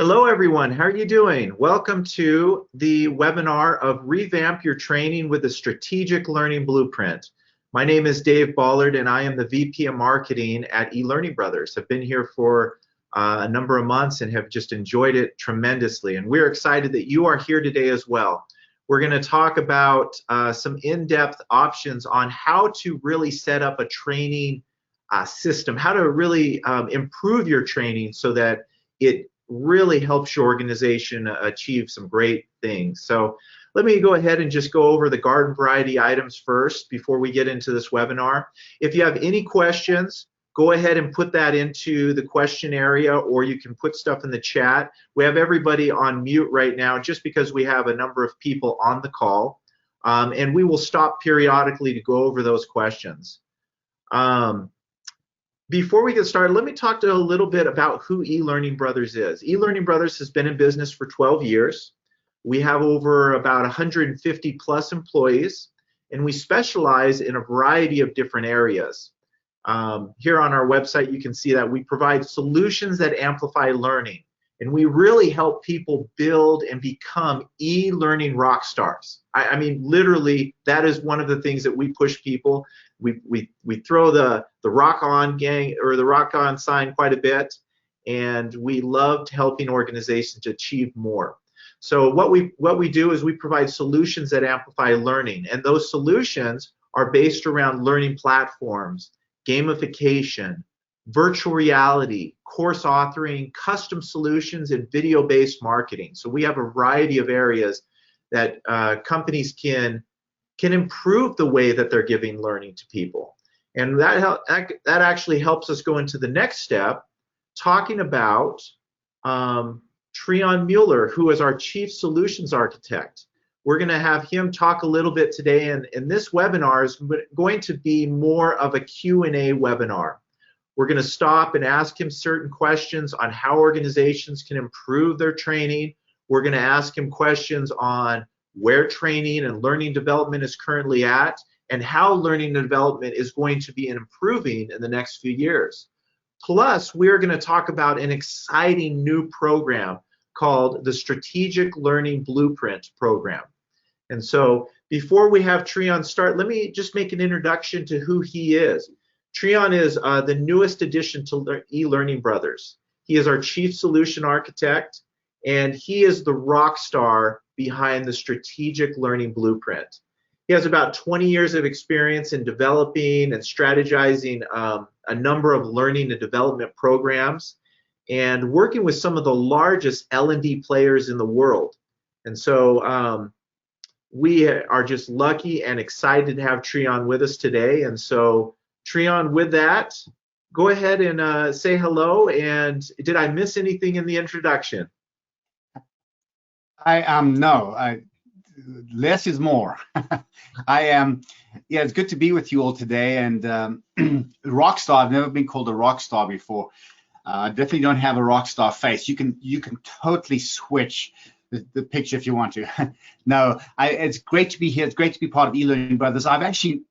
Hello, everyone. How are you doing? Welcome to the webinar of Revamp Your Training with a Strategic Learning Blueprint. My name is Dave Ballard, and I am the VP of Marketing at eLearning Brothers. I've been here for a number of months and have just enjoyed it tremendously. And we're excited that you are here today as well. We're going to talk about some in-depth options on how to really set up a training system, how to really improve your training so that it really helps your organization achieve some great things. So let me go ahead and just go over the garden variety items first before we get into this webinar. If you have any questions, go ahead and put that into the question area, or you can put stuff in the chat. We have everybody on mute right now just because we have a number of people on the call, and we will stop periodically to go over those questions. Before we get started, let me talk to a little bit about who eLearning Brothers is. eLearning Brothers has been in business for 12 years. We have over about 150 plus employees, and we specialize in a variety of different areas. Here on our website, you can see that we provide solutions that amplify learning, and we really help people build and become e-learning rock stars. I mean, literally, that is one of the things that we push people. We throw the rock on gang or the rock on sign quite a bit, and we loved helping organizations achieve more. So what we do is we provide solutions that amplify learning, and those solutions are based around learning platforms, gamification, virtual reality, course authoring, custom solutions, and video-based marketing. So we have a variety of areas that companies can improve the way that they're giving learning to people. And that actually helps us go into the next step, talking about Treion Muller, who is our Chief Solutions Architect. We're going to have him talk a little bit today, and this webinar is going to be more of a Q&A webinar. We're going to stop and ask him certain questions on how organizations can improve their training. We're going to ask him questions on where training and learning development is currently at, and how learning and development is going to be improving in the next few years. Plus, we're going to talk about an exciting new program called the Strategic Learning Blueprint Program. And so before we have Treion start, let me just make an introduction to who he is. Treion is the newest addition to eLearning Brothers. He is our Chief Solution Architect, and he is the rock star behind the Strategic Learning Blueprint. He has about 20 years of experience in developing and strategizing a number of learning and development programs, and working with some of the largest L&D players in the world. And so we are just lucky and excited to have Treion with us today. And so Treion, with that, go ahead and say hello. And did I miss anything in the introduction? Less is more. Yeah, it's good to be with you all today. And rock star, I've never been called a rock star before. I definitely don't have a rock star face. You can totally switch the picture if you want to. No, it's great to be here. It's great to be part of eLearning Brothers. I've actually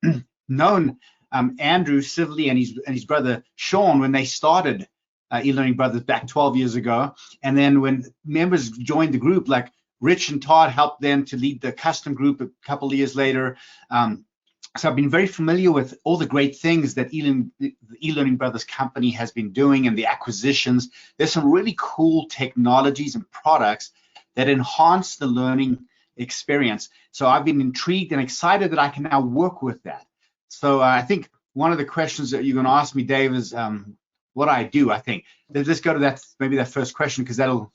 known Andrew Sibley and his brother Sean when they started eLearning Brothers back 12 years ago. And then when members joined the group, like Rich and Todd helped them to lead the custom group a couple of years later. So I've been very familiar with all the great things that the eLearning Brothers company has been doing and the acquisitions. There's some really cool technologies and products that enhance the learning experience. So I've been intrigued and excited that I can now work with that. So I think one of the questions that you're going to ask me, Dave, is what I do, I think. Let's go to that, maybe that first question, because that'll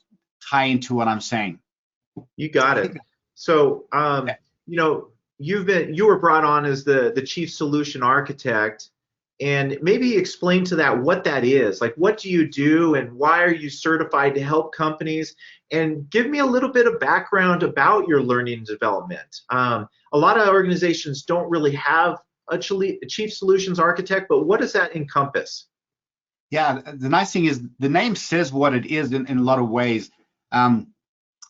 tie into what I'm saying. You got it. So, you know, you were brought on as the Chief Solution Architect, and maybe explain to that what that is. Like, what do you do, and why are you certified to help companies? And give me a little bit of background about your learning and development. A lot of organizations don't really have a Chief Solutions Architect, but what does that encompass? Yeah, the nice thing is the name says what it is in a lot of ways.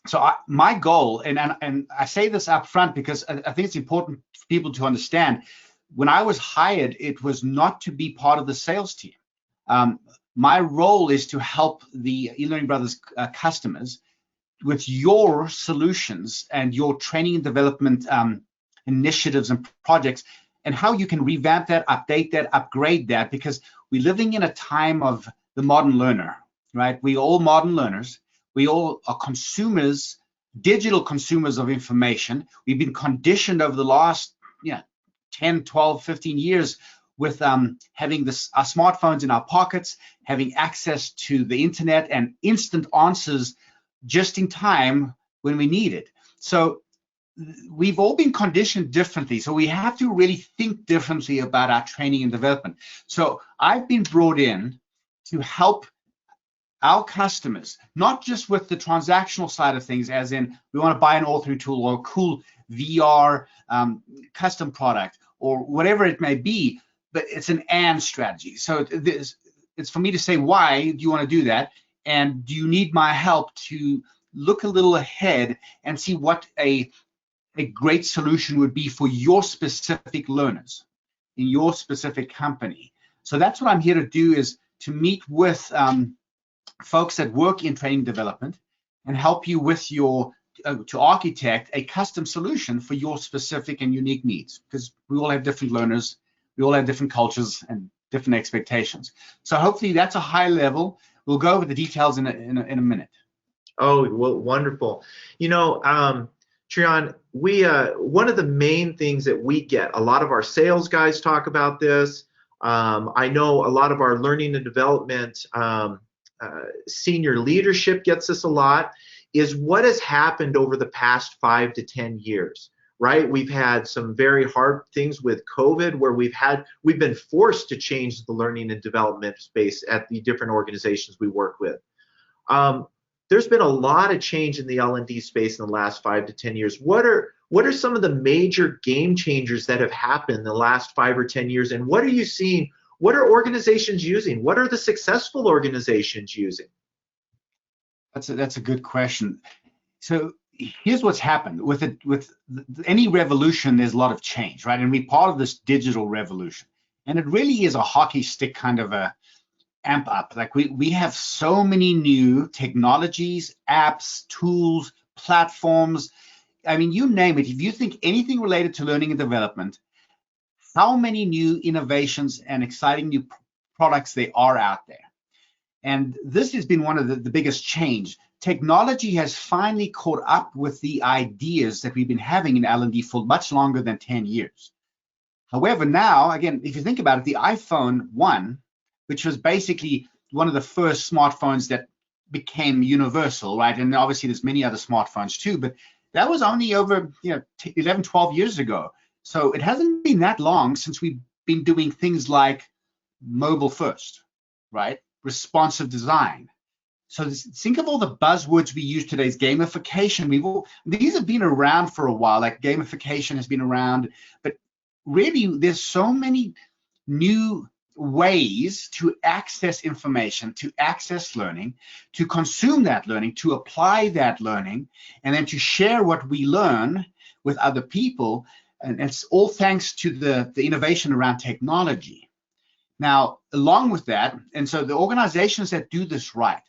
So my goal, and I say this up front because I think it's important for people to understand, when I was hired, it was not to be part of the sales team. my role is to help the eLearning Brothers customers with your solutions and your training and development initiatives and projects, and how you can revamp that, update that, upgrade that, because we're living in a time of the modern learner, right? We all modern learners. We all are consumers, digital consumers of information. We've been conditioned over the last 10, 12, 15 years with having our smartphones in our pockets, having access to the internet and instant answers just in time when we need it. So we've all been conditioned differently. So we have to really think differently about our training and development. So I've been brought in to help our customers, not just with the transactional side of things, as in we want to buy an authoring tool or a cool VR custom product or whatever it may be, but it's an and strategy. So it's for me to say, why do you want to do that? And do you need my help to look a little ahead and see what a great solution would be for your specific learners in your specific company? So that's what I'm here to do, is to meet with folks that work in training development and help you with your to architect a custom solution for your specific and unique needs, because we all have different learners, we all have different cultures and different expectations. So hopefully that's a high level. We'll go over the details in a minute. Oh, well, wonderful. You know, Treion, one of the main things that we get, a lot of our sales guys talk about this. I know a lot of our learning and development senior leadership gets this a lot, is what has happened over the past 5 to 10 years, right? We've had some very hard things with COVID where we've been forced to change the learning and development space at the different organizations we work with. There's been a lot of change in the L&D space in the last 5 to 10 years. What are some of the major game changers that have happened in the last 5 or 10 years, and what are you seeing? What are organizations using? What are the successful organizations using? That's a good question. So here's what's happened with any revolution. There's a lot of change, right? And we're part of this digital revolution, and it really is a hockey stick kind of a amp up. Like we have so many new technologies, apps, tools, platforms. I mean, you name it. If you think anything related to learning and development, how many new innovations and exciting new products there are out there. And this has been one of the biggest change. Technology has finally caught up with the ideas that we've been having in L&D for much longer than 10 years. However, now, again, if you think about it, the iPhone 1, which was basically one of the first smartphones that became universal, right? And obviously there's many other smartphones too, but that was only over 11, 12 years ago. So it hasn't been that long since we've been doing things like mobile first, right? Responsive design. So think of all the buzzwords we use today. Gamification. These have been around for a while, like gamification has been around, but really there's so many new ways to access information, to access learning, to consume that learning, to apply that learning, and then to share what we learn with other people. And it's all thanks to the innovation around technology. Now, along with that, and so the organizations that do this right,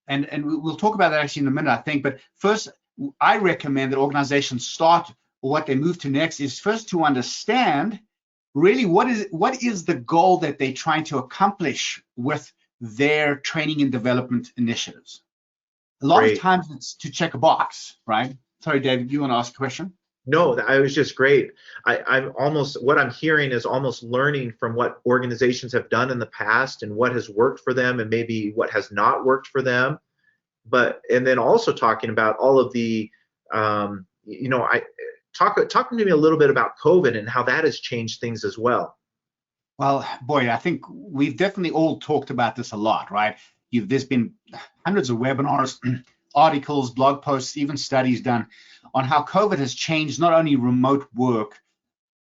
and we'll talk about that actually in a minute, I think, but first, I recommend that organizations start, or what they move to next is first to understand really what is the goal that they're trying to accomplish with their training and development initiatives. A lot of times it's to check a box, right? Sorry, David, you want to ask a question? No, that was just great. What I'm hearing is almost learning from what organizations have done in the past and what has worked for them and maybe what has not worked for them. And then also talking about all of the, talking to me a little bit about COVID and how that has changed things as well. Well, boy, I think we've definitely all talked about this a lot, right? There's been hundreds of webinars, articles, blog posts, even studies done on how COVID has changed not only remote work,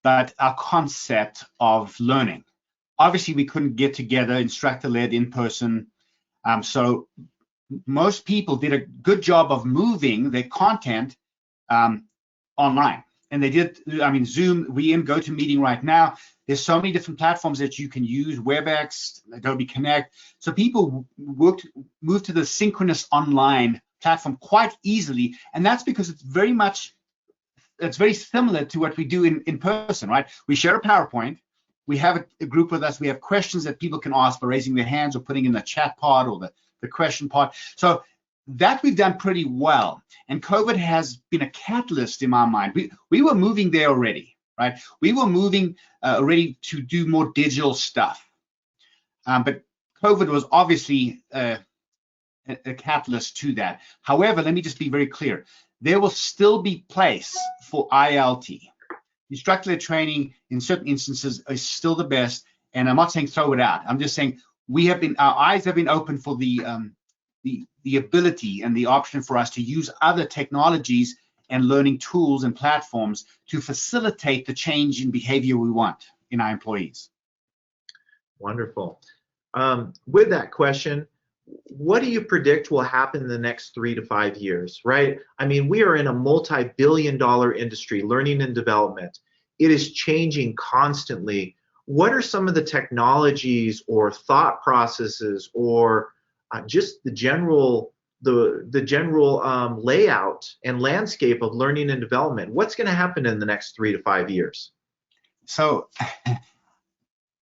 but our concept of learning. Obviously, we couldn't get together, instructor-led in person. So most people did a good job of moving their content online. And they did, Zoom, we in GoToMeeting right now. There's so many different platforms that you can use, WebEx, Adobe Connect. So people moved to the synchronous online platform quite easily. And that's because it's very similar to what we do in person, right? We share a PowerPoint. We have a group with us. We have questions that people can ask by raising their hands or putting in the chat pod or the question pod. So that we've done pretty well. And COVID has been a catalyst in my mind. We were moving there already, right? We were moving already to do more digital stuff. But COVID was obviously a catalyst to that. However, let me just be very clear. There will still be place for ILT. Instructor-led training in certain instances is still the best, and I'm not saying throw it out. I'm just saying our eyes have been open for the ability and the option for us to use other technologies and learning tools and platforms to facilitate the change in behavior we want in our employees. Wonderful. With that question, what do you predict will happen in the next 3 to 5 years, right? I mean, we are in a multi-billion-dollar industry, learning and development. It is changing constantly. What are some of the technologies or thought processes or just the general layout and landscape of learning and development? What's going to happen in the next 3 to 5 years? So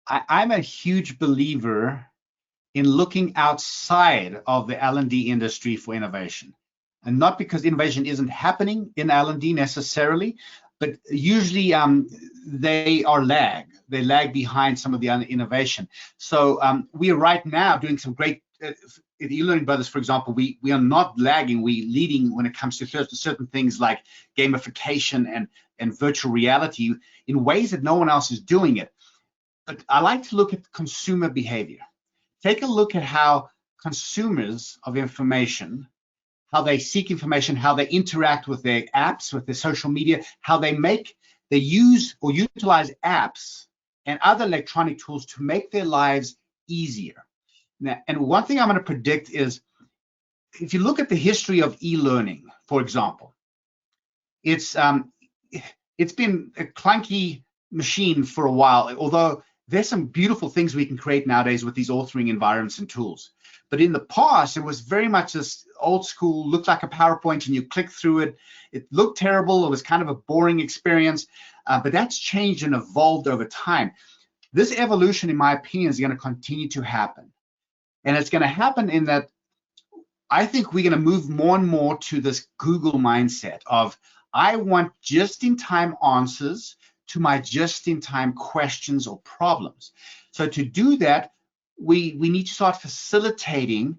I'm a huge believer in looking outside of the L&D industry for innovation. And not because innovation isn't happening in L&D necessarily, but usually they lag behind some of the other innovation. So we are right now doing some great, at eLearning Brothers, for example, we are not lagging, we leading when it comes to certain things like gamification and virtual reality in ways that no one else is doing it. But I like to look at consumer behavior. Take a look at how consumers of information, how they seek information, how they interact with their apps, with their social media, how they use or utilize apps and other electronic tools to make their lives easier. Now, and one thing I'm going to predict is, if you look at the history of e-learning, for example, it's been a clunky machine for a while, although there's some beautiful things we can create nowadays with these authoring environments and tools. But in the past, it was very much this old school, looked like a PowerPoint and you click through it. It looked terrible. It was kind of a boring experience, but that's changed and evolved over time. This evolution, in my opinion, is going to continue to happen. And it's going to happen in that I think we're going to move more and more to this Google mindset of, I want just-in-time answers to my just-in-time questions or problems. So to do that, we need to start facilitating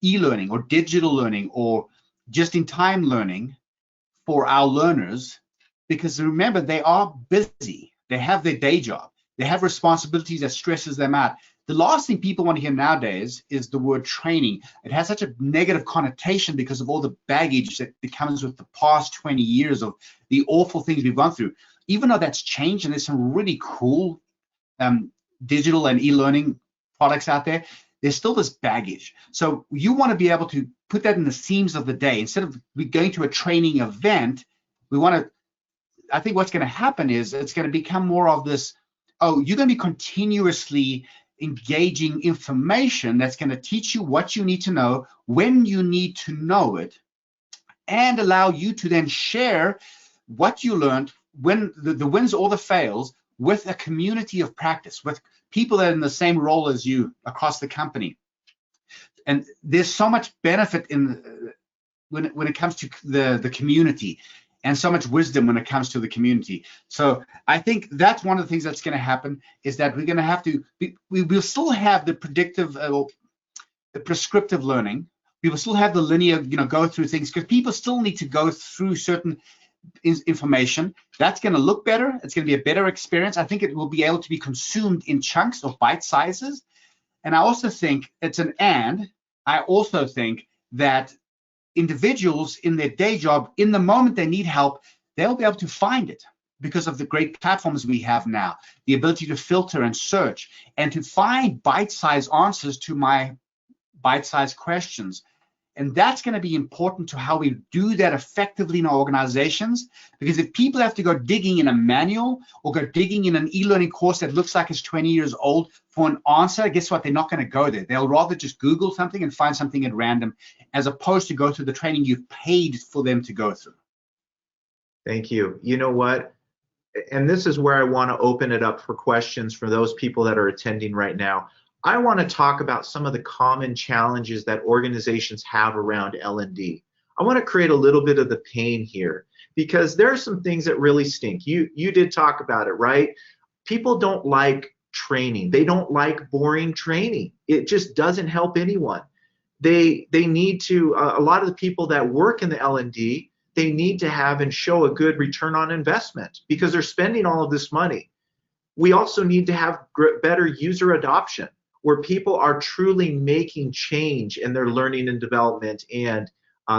e-learning or digital learning or just-in-time learning for our learners, because remember, they are busy. They have their day job. They have responsibilities that stresses them out. The last thing people want to hear nowadays is the word training. It has such a negative connotation because of all the baggage that comes with the past 20 years of the awful things we've gone through. Even though that's changed and there's some really cool digital and e-learning products out there, there's still this baggage. So you want to be able to put that in the seams of the day. Instead of going to a training event, I think what's going to happen is it's going to become more of this, oh, you're going to be continuously engaging information that's going to teach you what you need to know, when you need to know it, and allow you to then share what you learned, when the wins or the fails, with a community of practice, with people that are in the same role as you across the company. And there's so much benefit when it comes to the community, and so much wisdom when it comes to the community. So I think that's one of the things that's going to happen, is that we're going to have to, we will still have the predictive, the prescriptive learning. We will still have the linear, go through things, because people still need to go through certain information. That's going to look better. It's going to be a better experience. I think it will be able to be consumed in chunks or bite sizes. And I also think I also think that individuals in their day job, in the moment they need help, they'll be able to find it because of the great platforms we have now, the ability to filter and search and to find bite-sized answers to my bite-sized questions. And that's going to be important to how we do that effectively in our organizations, because if people have to go digging in a manual or go digging in an e-learning course that looks like it's 20 years old for an answer, guess what? They're not going to go there. They'll rather just Google something and find something at random, as opposed to go through the training you've paid for them to go through. Thank you. You know what? And this is where I want to open it up for questions for those people that are attending right now. I want to talk about some of the common challenges that organizations have around L&D. I want to create a little bit of the pain here, because there are some things that really stink. You did talk about it, right? People don't like training. They don't like boring training. It just doesn't help anyone. They need to, a lot of the people that work in the L&D, they need to have and show a good return on investment, because they're spending all of this money. We also need to have better user adoption, where people are truly making change in their learning and development and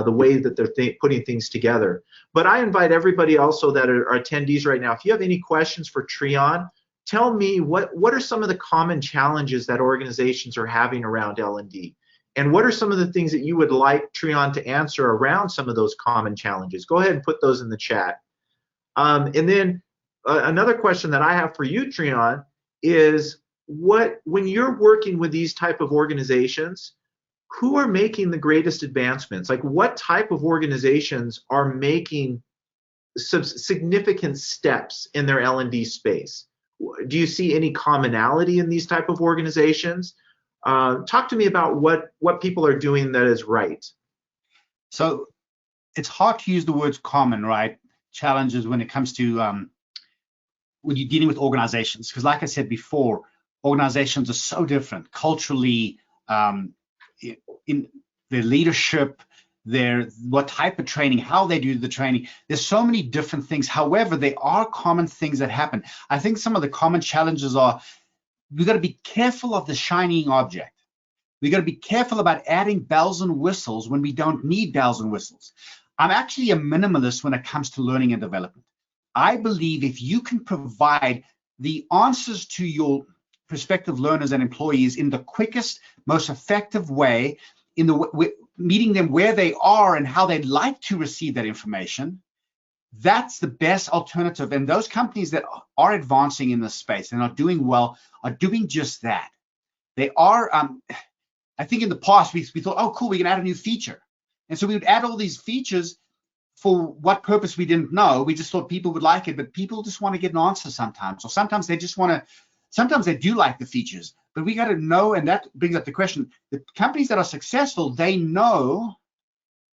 the way that they're putting things together. But I invite everybody also that are attendees right now, if you have any questions for Treion, tell me what are some of the common challenges that organizations are having around L&D? And what are some of the things that you would like Treion to answer around some of those common challenges? Go ahead and put those in the chat. And then another question that I have for you, Treion, is when you're working with these type of organizations, who are making the greatest advancements? Like, what type of organizations are making significant steps in their L&D space? Do you see any commonality in these type of organizations? Talk to me about what people are doing that is right. So it's hard to use the words common, right? Challenges when it comes to when you're dealing with organizations, because like I said before, organizations are so different culturally, in their leadership, what type of training, how they do the training. There's so many different things. However, there are common things that happen. I think some of the common challenges are, we've got to be careful of the shining object. We've got to be careful about adding bells and whistles when we don't need bells and whistles. I'm actually a minimalist when it comes to learning and development. I believe if you can provide the answers to your prospective learners and employees in the quickest, most effective way, in the meeting them where they are and how they'd like to receive that information, that's the best alternative. And those companies that are advancing in this space and are doing well are doing just that. They are, I think in the past, we thought, oh, cool, we can add a new feature. And so we would add all these features for what purpose we didn't know. We just thought people would like it, but people just want to get an answer sometimes. Or sometimes they just want to, sometimes they do like the features, but we got to know, and that brings up the question, the companies that are successful, they know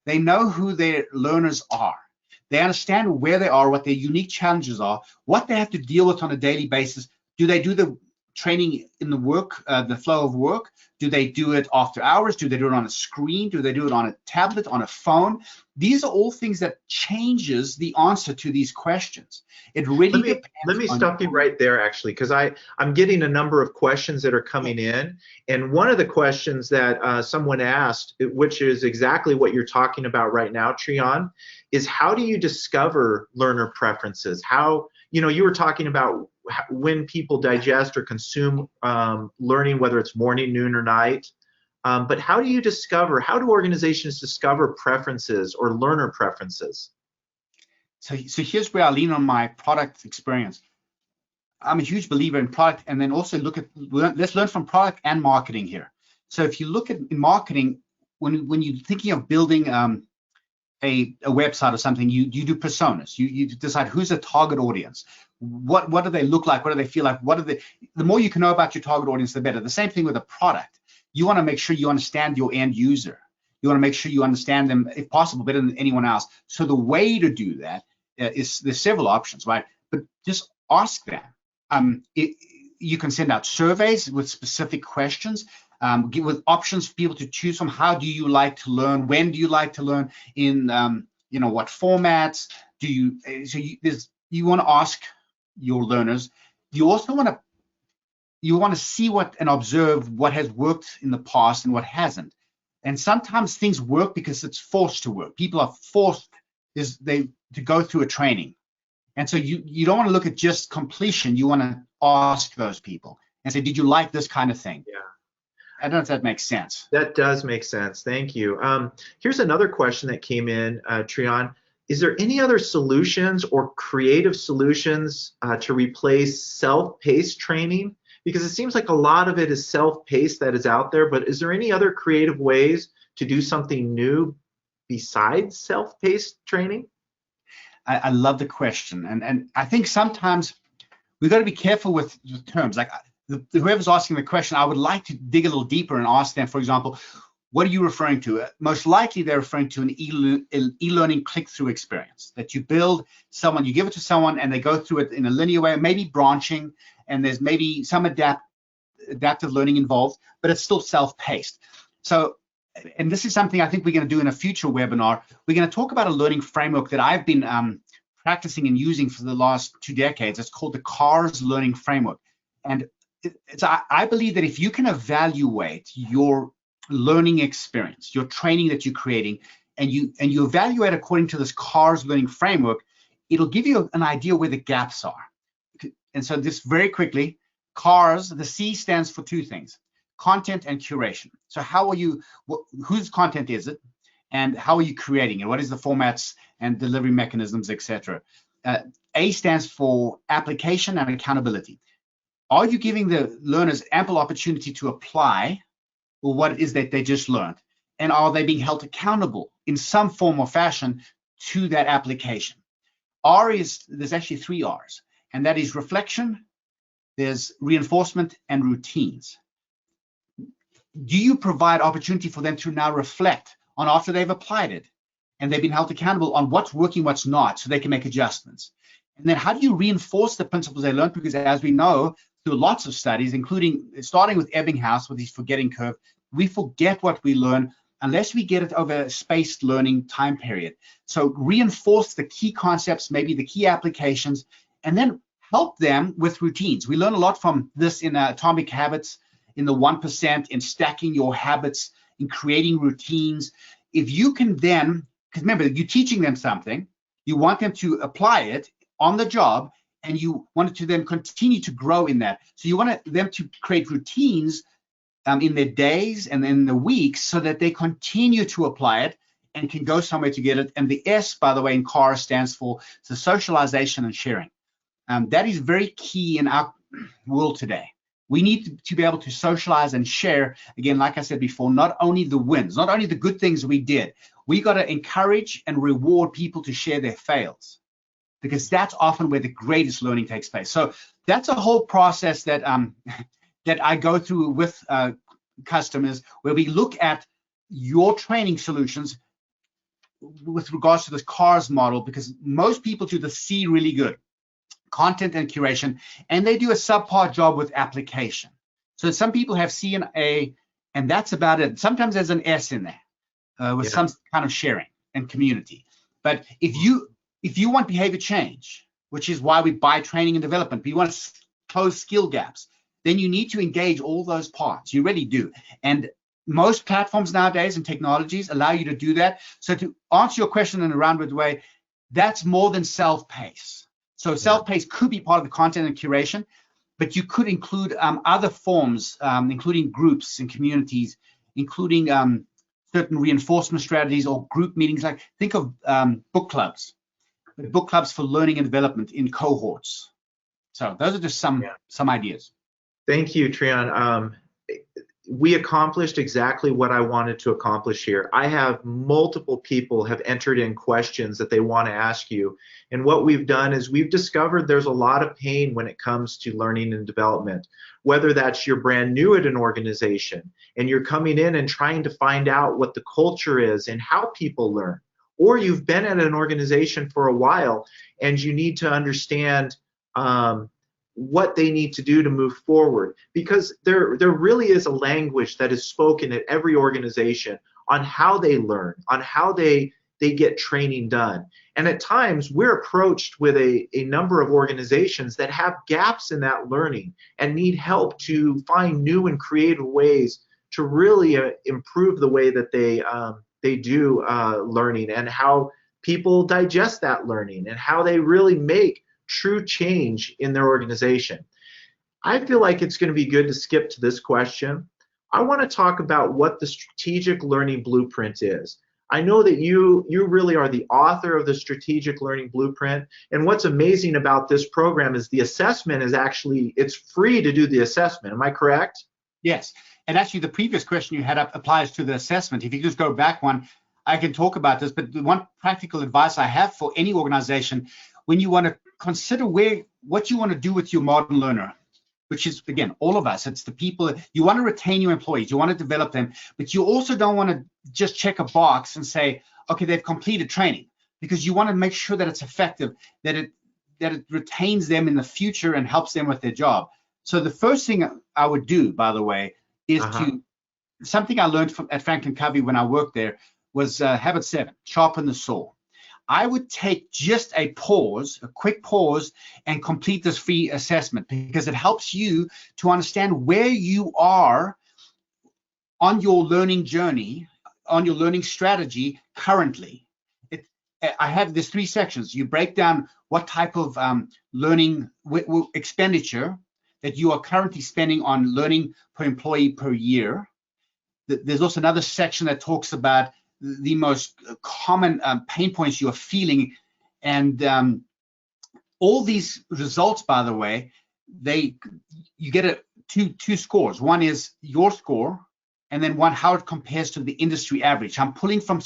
who their learners are. They understand where they are, what their unique challenges are, what they have to deal with on a daily basis. Do they do the training in the work, the flow of work? Do they do it after hours? Do they do it on a screen? Do they do it on a tablet, on a phone? These are all things that changes the answer to these questions. It really depends. Let me stop you right there, actually, because I'm getting a number of questions that are coming in. And one of the questions that someone asked, which is exactly what you're talking about right now, Treion, is how do you discover learner preferences? How, you were talking about when people digest or consume learning, whether it's morning, noon, or night. But how do organizations discover preferences or learner preferences? So here's where I lean on my product experience. I'm a huge believer in product, and then also let's learn from product and marketing here. So if you look at in marketing, when you're thinking of building a website or something, you do personas. You decide who's the target audience. What do they look like? What do they feel like? The more you can know about your target audience, the better. The same thing with a product. You want to make sure you understand your end user. You want to make sure you understand them, if possible, better than anyone else. So the way to do that is there's several options, right? But just ask them. You can send out surveys with specific questions. With options for people to choose from. How do you like to learn? When do you like to learn? In what formats do you? You want to ask your learners. You also want to see what and observe what has worked in the past and what hasn't. And sometimes things work because it's forced to work. People are forced to go through a training, and so you don't want to look at just completion. You want to ask those people and say, did you like this kind of thing? Yeah. I don't know if that makes sense. That does make sense. Thank you. Here's another question that came in, Treion. Is there any other solutions or creative solutions to replace self-paced training? Because it seems like a lot of it is self-paced that is out there, but is there any other creative ways to do something new besides self-paced training? I love the question. And I think sometimes we've got to be careful with terms. Like whoever's asking the question, I would like to dig a little deeper and ask them, for example, what are you referring to? Most likely they're referring to an e-learning click-through experience that you build someone, you give it to someone and they go through it in a linear way, maybe branching, and there's maybe some adaptive learning involved, but it's still self-paced. So, and this is something I think we're going to do in a future webinar. We're going to talk about a learning framework that I've been practicing and using for the last 2 decades. It's called the CARS learning framework. And I believe that if you can evaluate your learning experience, your training that you're creating, and you evaluate according to this CARS learning framework, it'll give you an idea where the gaps are. And so just very quickly, CARS, the C stands for 2 things: content and curation. So how are you, whose content is it, and how are you creating it? What is the formats and delivery mechanisms, etc. A stands for application and accountability. Are you giving the learners ample opportunity to apply what it is that they just learned? And are they being held accountable in some form or fashion to that application? There's actually 3 R's, and that is reflection, there's reinforcement, and routines. Do you provide opportunity for them to now reflect on after they've applied it and they've been held accountable on what's working, what's not, so they can make adjustments? And then how do you reinforce the principles they learned? Because as we know through lots of studies, including starting with Ebbinghaus with his forgetting curve, we forget what we learn unless we get it over a spaced learning time period. So reinforce the key concepts, maybe the key applications, and then help them with routines. We learn a lot from this in Atomic Habits, in the 1%, in stacking your habits, in creating routines. If you can then, because remember, you're teaching them something, you want them to apply it on the job, and you want it to then continue to grow in that. So you want them to create routines in their days and in the weeks so that they continue to apply it and can go somewhere to get it. And the S, by the way, in CARS stands for the socialization and sharing. That is very key in our world today. We need to be able to socialize and share, again, like I said before, not only the wins, not only the good things we did. We got to encourage and reward people to share their fails, because that's often where the greatest learning takes place. So that's a whole process that that I go through with customers, where we look at your training solutions with regards to this CARS model, because most people do the C really good, content and curation, and they do a subpar job with application. So some people have C and A, and that's about it. Sometimes there's an S in there with some kind of sharing and community. But if you want behavior change, which is why we buy training and development, we want to close skill gaps, then you need to engage all those parts. You really do. And most platforms nowadays and technologies allow you to do that. So to answer your question in a roundabout way, that's more than self-pace. So self-pace could be part of the content and curation, but you could include other forms, including groups and communities, including certain reinforcement strategies or group meetings. Like think of book clubs for learning and development in cohorts. So those are just some ideas. Thank you, Treion. We accomplished exactly what I wanted to accomplish here. I have multiple people have entered in questions that they want to ask you. And what we've done is we've discovered there's a lot of pain when it comes to learning and development, whether that's you're brand new at an organization and you're coming in and trying to find out what the culture is and how people learn, or you've been at an organization for a while and you need to understand what they need to do to move forward, because there really is a language that is spoken at every organization on how they learn, on how they get training done. And at times we're approached with a number of organizations that have gaps in that learning and need help to find new and creative ways to really improve the way that they do learning, and how people digest that learning, and how they really make true change in their organization. I feel like it's going to be good to skip to this question. I want to talk about what the strategic learning blueprint is. I know that you really are the author of the strategic learning blueprint, and what's amazing about this program is the assessment is actually, it's free to do the assessment. Am I correct? Yes, and actually the previous question you had up applies to the assessment. If you just go back one, I can talk about this, but the one practical advice I have for any organization, when you want to consider what you want to do with your modern learner, which is, again, all of us, it's the people, you want to retain your employees, you want to develop them, but you also don't want to just check a box and say, okay, they've completed training, because you want to make sure that it's effective, that it retains them in the future and helps them with their job. So the first thing I would do, by the way, is something I learned at Franklin Covey when I worked there was habit 7, sharpen the saw. I would take just a quick pause, and complete this free assessment, because it helps you to understand where you are on your learning journey, on your learning strategy currently. I have these 3 sections. You break down what type of learning expenditure that you are currently spending on learning per employee per year. There's also another section that talks about the most common pain points you are feeling, and all these results, by the way, you get two scores. One is your score, and then one how it compares to the industry average. I'm pulling from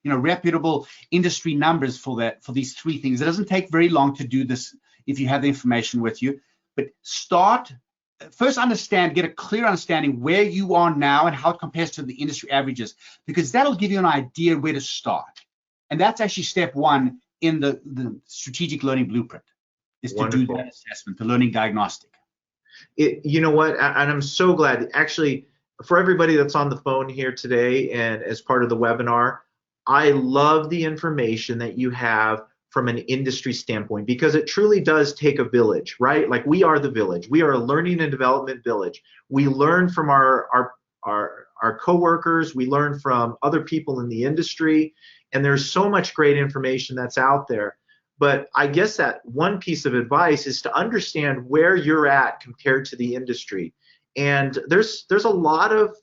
reputable industry numbers for these 3 things. It doesn't take very long to do this if you have the information with you, but first get a clear understanding where you are now and how it compares to the industry averages, because that'll give you an idea where to start. And that's actually step 1 in the strategic learning blueprint, is to do that assessment, the learning diagnostic. You know what, and I'm so glad, actually, for everybody that's on the phone here today and as part of the webinar, I love the information that you have from an industry standpoint, because it truly does take a village, right? Like, we are the village. We are a learning and development village. We learn from our coworkers. We learn from other people in the industry, and there's so much great information that's out there. But I guess that one piece of advice is to understand where you're at compared to the industry. And there's a lot of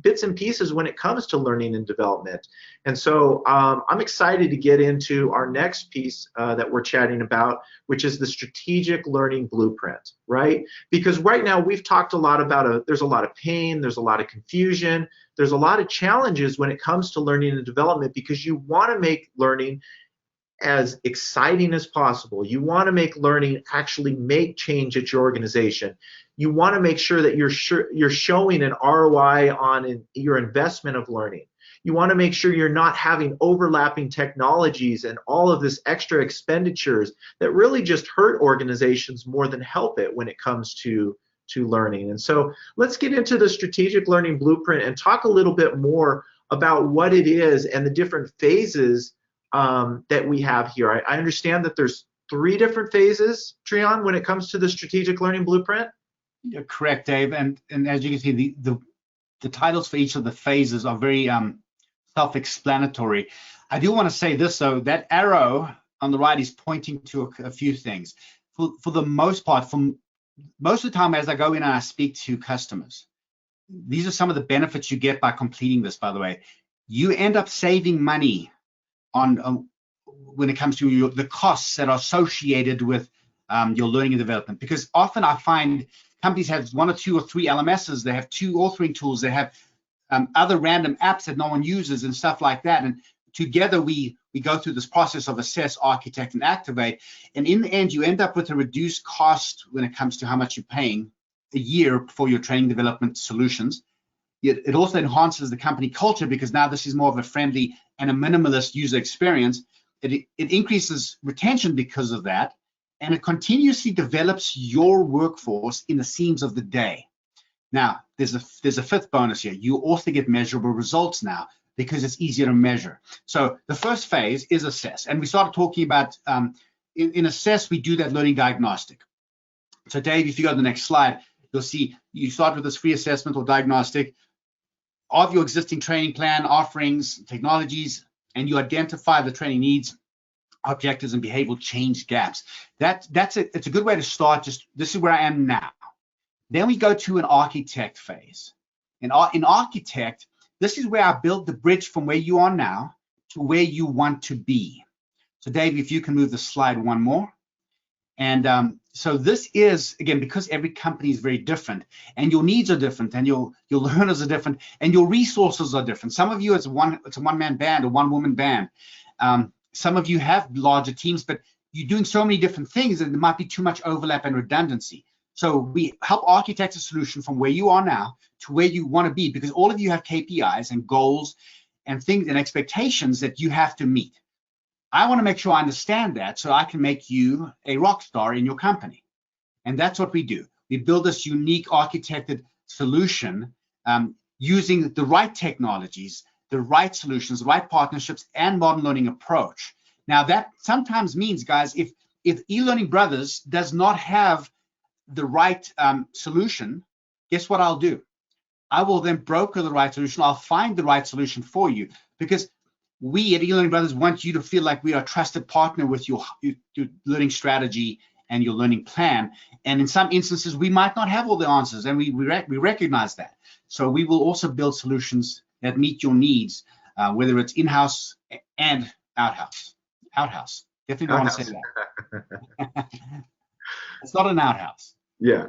bits and pieces when it comes to learning and development. And so I'm excited to get into our next piece that we're chatting about, which is the strategic learning blueprint, right? Because right now we've talked a lot about there's a lot of pain, there's a lot of confusion, there's a lot of challenges when it comes to learning and development, because you want to make learning as exciting as possible. You want to make learning actually make change at your organization. You want to make sure that you're showing an ROI on your investment of learning. You want to make sure you're not having overlapping technologies and all of this extra expenditures that really just hurt organizations more than help it when it comes to learning. And so let's get into the strategic learning blueprint and talk a little bit more about what it is and the different phases that we have here. I understand that there's 3 different phases, Treion, when it comes to the strategic learning blueprint. You're correct, Dave. And as you can see, the titles for each of the phases are very self-explanatory. I do want to say this, though, that arrow on the right is pointing to a few things. For the most part, most of the time as I go in and I speak to customers, these are some of the benefits you get by completing this, by the way. You end up saving money on when it comes to the costs that are associated with your learning and development, because often I find companies have 1 or 2 or 3 LMSs, they have 2 authoring tools, they have other random apps that no one uses and stuff like that, and together we go through this process of assess, architect, and activate, and in the end you end up with a reduced cost when it comes to how much you're paying a year for your training development solutions. It also enhances the company culture, because now this is more of a friendly and a minimalist user experience. It increases retention because of that, and it continuously develops your workforce in the seams of the day. Now, there's a 5th bonus here. You also get measurable results now, because it's easier to measure. So the first phase is assess, and we started talking about in assess we do that learning diagnostic. So Dave, if you go to the next slide, you'll see you start with this free assessment or diagnostic of your existing training plan, offerings, technologies, and you identify the training needs, objectives, and behavioral change gaps. It's a good way to start. Just this is where I am now. Then we go to an architect phase. In architect, this is where I build the bridge from where you are now to where you want to be. So Dave, if you can move the slide one more. And so this is, again, because every company is very different, and your needs are different, and your learners are different, and your resources are different. Some of you, it's a one-man band or one-woman band. Some of you have larger teams, but you're doing so many different things that there might be too much overlap and redundancy. So we help architect a solution from where you are now to where you want to be, because all of you have KPIs and goals and things and expectations that you have to meet. I want to make sure I understand that so I can make you a rock star in your company. And that's what we do. We build this unique architected solution using the right technologies, the right solutions, the right partnerships, and modern learning approach. Now, that sometimes means, guys, if eLearning Brothers does not have the right solution, guess what I'll do? I will then broker the right solution. I'll find the right solution for you, because we at eLearning Brothers want you to feel like we are a trusted partner with your learning strategy and your learning plan. And in some instances, we might not have all the answers, and we recognize that. So we will also build solutions that meet your needs, whether it's in-house and outhouse. Outhouse. Definitely don't want to say that. It's not an outhouse. Yeah,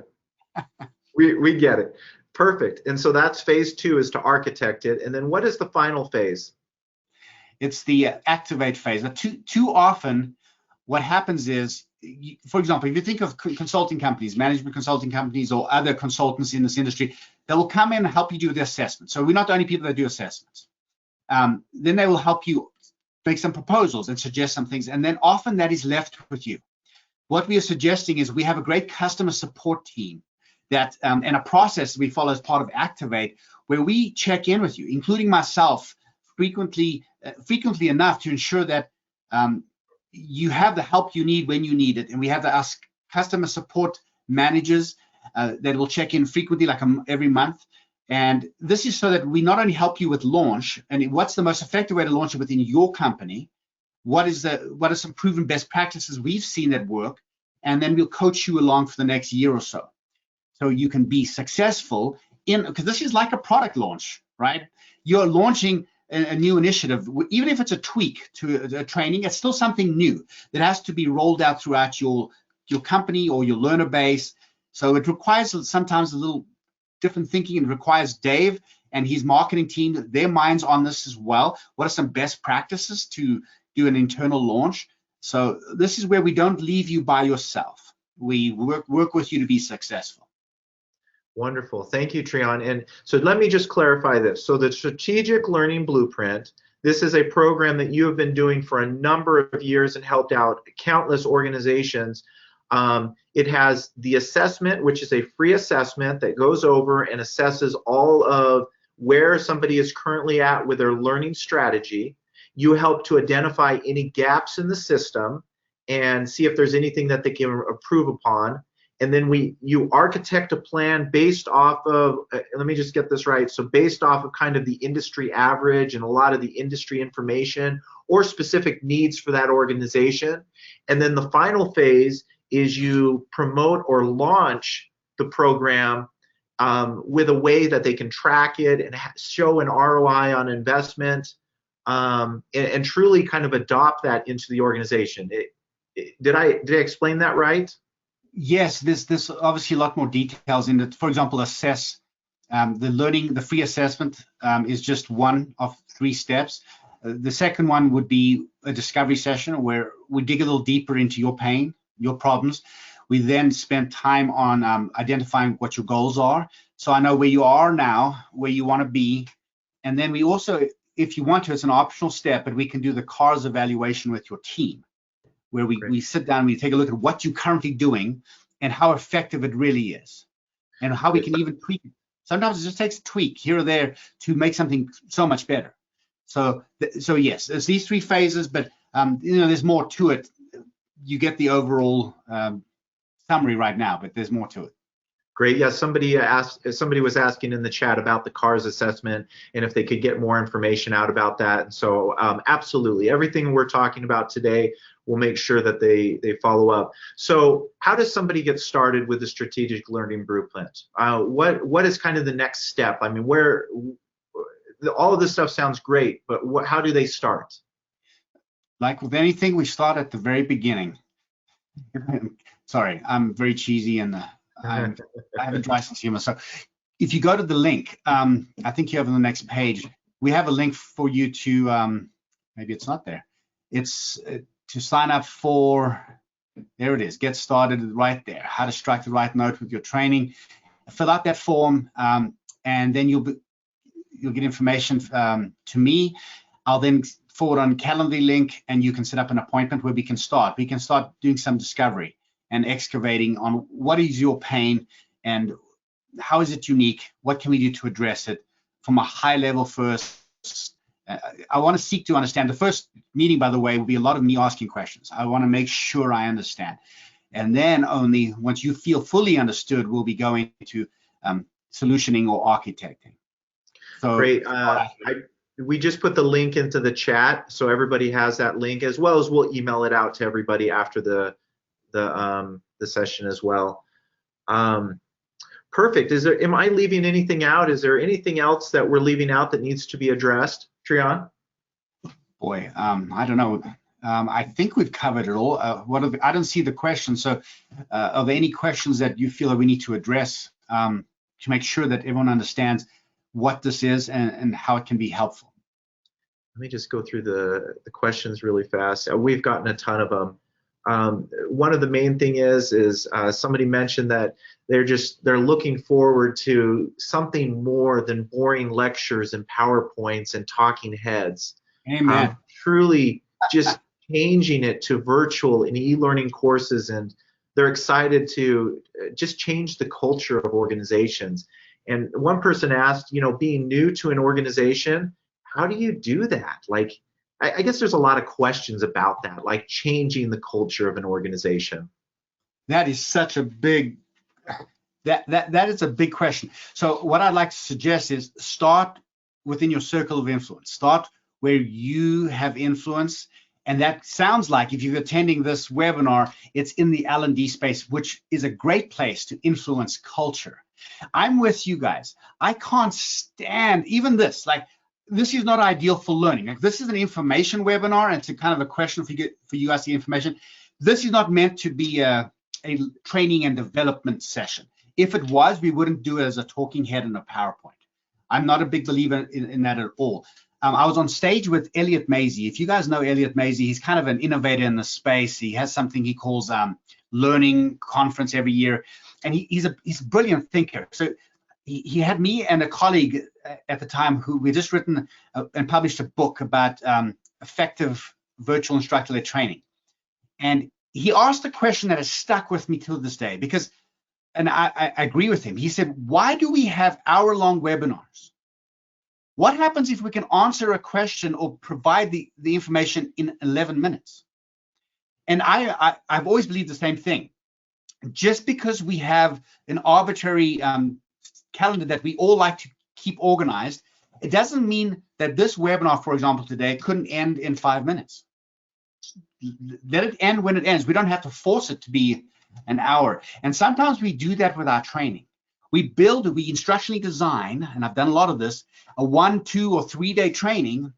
we get it. Perfect. And so that's phase 2, is to architect it. And then what is the final phase? It's the activate phase. Now, too often, what happens is, for example, if you think of consulting companies, management consulting companies, or other consultants in this industry, they will come in and help you do the assessment. So we're not the only people that do assessments. Then they will help you make some proposals and suggest some things, and then often that is left with you. What we are suggesting is we have a great customer support team that and a process we follow as part of Activate, where we check in with you, including myself, frequently enough to ensure that you have the help you need when you need it. And we have our customer support managers that will check in frequently, like every month. And this is so that we not only help you with launch and what's the most effective way to launch it within your company, what are some proven best practices we've seen that work, and then we'll coach you along for the next year or so you can be successful because this is like a product launch, right? You're launching a new initiative. Even if it's a tweak to a training, it's still something new that has to be rolled out throughout your company or your learner base. So it requires sometimes a little different thinking. It requires Dave and his marketing team, their minds on this as well. What are some best practices to do an internal launch? So this is where we don't leave you by yourself. We work with you to be successful. Wonderful. Thank you, Treion. And so let me just clarify this. So the Strategic Learning Blueprint, this is a program that you have been doing for a number of years and helped out countless organizations. It has the assessment, which is a free assessment that goes over and assesses all of where somebody is currently at with their learning strategy. You help to identify any gaps in the system and see if there's anything that they can improve upon. And then you architect a plan based off of, let me just get this right, so based off of kind of the industry average and a lot of the industry information or specific needs for that organization. And then the final phase is you promote or launch the program with a way that they can track it and show an ROI on investment, and truly kind of adopt that into the organization. Did I explain that right? Yes, there's obviously a lot more details in it. For example, assess the free assessment is just one of 3 steps. The second one would be a discovery session where we dig a little deeper into your pain, your problems. We then spend time on identifying what your goals are. So I know where you are now, where you want to be. And then we also, if you want to, it's an optional step, but we can do the CARS evaluation with your team, where we sit down and we take a look at what you're currently doing and how effective it really is, and how we can even tweak it. Sometimes it just takes a tweak here or there to make something so much better. So yes, there's these 3 phases, but there's more to it. You get the overall summary right now, but there's more to it. Great. Yeah, somebody was asking in the chat about the CARS assessment and if they could get more information out about that. And so absolutely, everything we're talking about today, we'll make sure that they follow up. So how does somebody get started with the strategic learning blueprint? What is kind of the next step? I mean, all of this stuff sounds great, but how do they start? Like with anything, we start at the very beginning. Sorry, I'm very cheesy and I have a dry sense of humor. So if you go to the link, I think you have on the next page, we have a link for you to, maybe it's not there. It's to sign up for, there it is, get started right there. How to strike the right note with your training. Fill out that form, and then you'll get information to me. I'll then forward on Calendly link, and you can set up an appointment where we can start. We can start doing some discovery and excavating on what is your pain and how is it unique? What can we do to address it from a high level first? I want to seek to understand. The first meeting, by the way, will be a lot of me asking questions. I want to make sure I understand. And then only once you feel fully understood, we'll be going to solutioning or architecting. So, great. We just put the link into the chat, so everybody has that link, as well as we'll email it out to everybody after the session as well. Perfect. Am I leaving anything out? Is there anything else that we're leaving out that needs to be addressed, Treion? Boy, I don't know. I think we've covered it all. I don't see the questions. So, are there any questions that you feel that we need to address to make sure that everyone understands what this is and how it can be helpful? Let me just go through the questions really fast. We've gotten a ton of them. One of the main thing is somebody mentioned that they're looking forward to something more than boring lectures and PowerPoints and talking heads. Amen. Truly just changing it to virtual and e-learning courses, and they're excited to just change the culture of organizations. And one person asked, being new to an organization, how do you do that? Like, I guess there's a lot of questions about that, like changing the culture of an organization. That is such a big, that is a big question. So what I'd like to suggest is start within your circle of influence. Start where you have influence. And that sounds like, if you're attending this webinar, it's in the L&D space, which is a great place to influence culture. I'm with you guys. I can't stand even this. Like, this is not ideal for learning. Like, this is an information webinar, and it's a kind of a question for you guys, the information. This is not meant to be a training and development session. If it was, we wouldn't do it as a talking head and a PowerPoint. I'm not a big believer in that at all. I was on stage with Elliot Maisy. If you guys know Elliot Maisy, he's kind of an innovator in the space. He has something he calls Learning Conference every year, and he's a brilliant thinker. So he had me and a colleague at the time who we just written and published a book about effective virtual instructor-led training. And he asked a question that has stuck with me till this day, because, and I agree with him. He said, why do we have hour-long webinars? What happens if we can answer a question or provide the information in 11 minutes? And I've always believed the same thing. Just because we have an arbitrary calendar that we all like to keep organized, it doesn't mean that this webinar, for example, today couldn't end in 5 minutes. Let it end when it ends. We don't have to force it to be an hour. And sometimes we do that with our training. We instructionally design, and I've done a lot of this, a 1, 2, or 3 day training,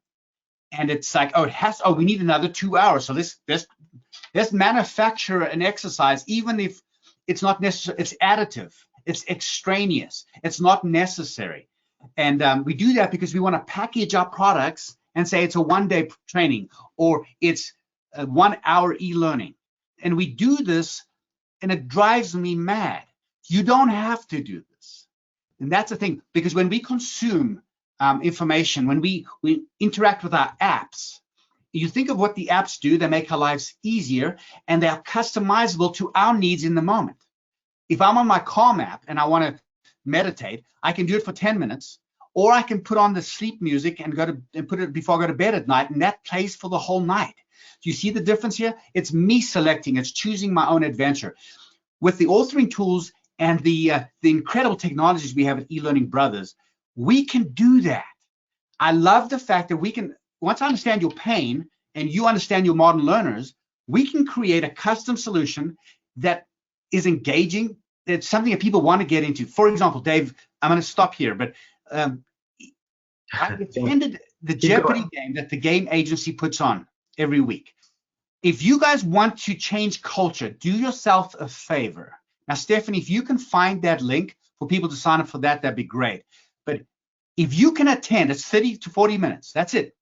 and it's like, we need another 2 hours. So let's manufacture an exercise, even if it's not necessary. It's additive. It's extraneous. It's not necessary. And we do that because we want to package our products and say it's a 1 day training or it's a 1 hour e-learning. And we do this, and it drives me mad. You don't have to do this. And that's the thing, because when we consume information, when we interact with our apps, you think of what the apps do. They make our lives easier, and they are customizable to our needs in the moment. If I'm on my Calm app and I want to meditate, I can do it for 10 minutes, or I can put on the sleep music and put it before I go to bed at night, and that plays for the whole night. Do you see the difference here? It's me selecting. It's choosing my own adventure. With the authoring tools, and the incredible technologies we have at eLearning Brothers, we can do that. I love the fact that we can, once I understand your pain and you understand your modern learners, we can create a custom solution that is engaging. It's something that people want to get into. For example, Dave, I'm going to stop here, but I attended the Jeopardy game that the game agency puts on every week. If you guys want to change culture, do yourself a favor. Now, Stephanie, if you can find that link for people to sign up for that, that'd be great. But if you can attend, it's 30 to 40 minutes. That's it.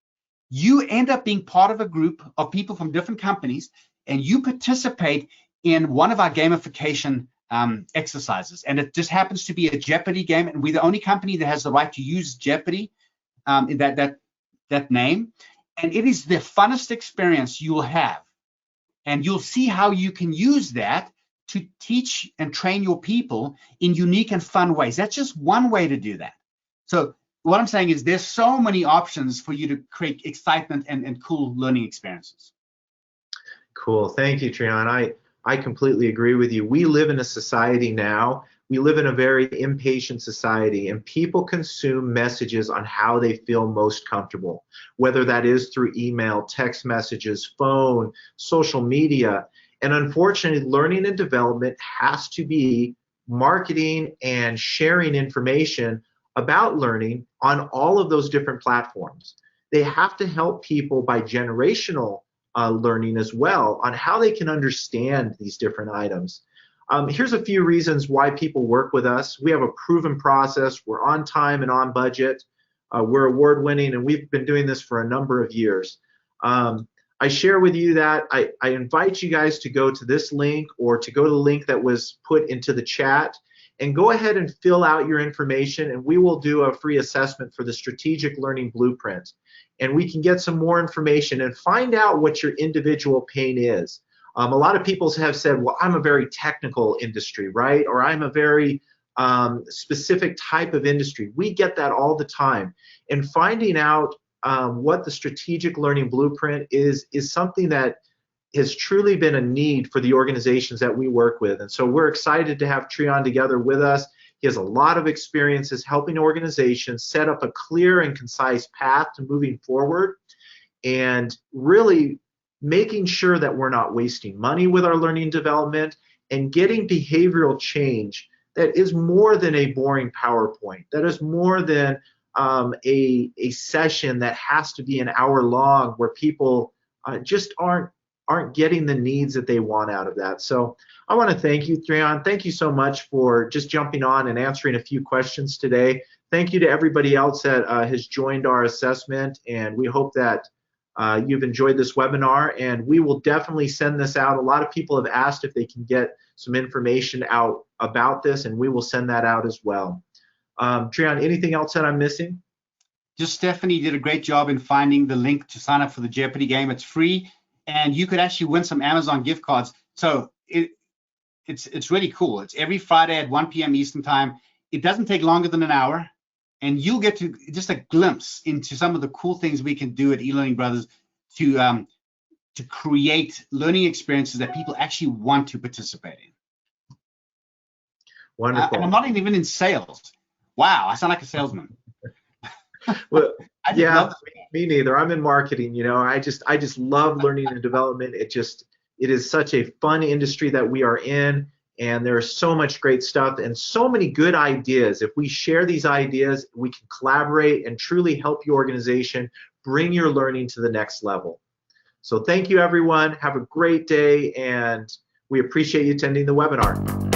You end up being part of a group of people from different companies, and you participate in one of our gamification exercises. And it just happens to be a Jeopardy game, and we're the only company that has the right to use Jeopardy, that name. And it is the funnest experience you'll have. And you'll see how you can use that to teach and train your people in unique and fun ways. That's just one way to do that. So what I'm saying is there's so many options for you to create excitement and cool learning experiences. Cool. Thank you, Treion. I completely agree with you. We live in a society now. We live in a very impatient society, and people consume messages on how they feel most comfortable, whether that is through email, text messages, phone, social media. And unfortunately, learning and development has to be marketing and sharing information about learning on all of those different platforms. They have to help people by generational learning as well on how they can understand these different items. Here's a few reasons why people work with us. We have a proven process. We're on time and on budget. We're award-winning, and we've been doing this for a number of years. I share with you that I invite you guys to go to this link or to go to the link that was put into the chat and go ahead and fill out your information, and we will do a free assessment for the Strategic Learning Blueprint. And we can get some more information and find out what your individual pain is. A lot of people have said, well, I'm a very technical industry, right? Or I'm a very specific type of industry. We get that all the time. And finding out what the Strategic Learning Blueprint is something that has truly been a need for the organizations that we work with. And so we're excited to have Treion together with us. He has a lot of experiences helping organizations set up a clear and concise path to moving forward and really making sure that we're not wasting money with our learning development and getting behavioral change that is more than a boring PowerPoint, that is more than a session that has to be an hour long where people just aren't getting the needs that they want out of that. So I want to thank you, Treion. Thank you so much for just jumping on and answering a few questions today. Thank you to everybody else that has joined our assessment, and we hope that you've enjoyed this webinar, and we will definitely send this out. A lot of people have asked if they can get some information out about this, and we will send that out as well. Treion, anything else that I'm missing? Just Stephanie did a great job in finding the link to sign up for the Jeopardy game. It's free, and you could actually win some Amazon gift cards. So it's really cool. It's every Friday at 1 p.m. Eastern time. It doesn't take longer than an hour, and you'll get to just a glimpse into some of the cool things we can do at eLearning Brothers to create learning experiences that people actually want to participate in. Wonderful. And I'm not even in sales. Wow, I sound like a salesman. Well, yeah, me neither. I'm in marketing. You know, I just love learning and development. It is such a fun industry that we are in, and there's so much great stuff and so many good ideas. If we share these ideas, we can collaborate and truly help your organization bring your learning to the next level. So thank you, everyone. Have a great day, and we appreciate you attending the webinar.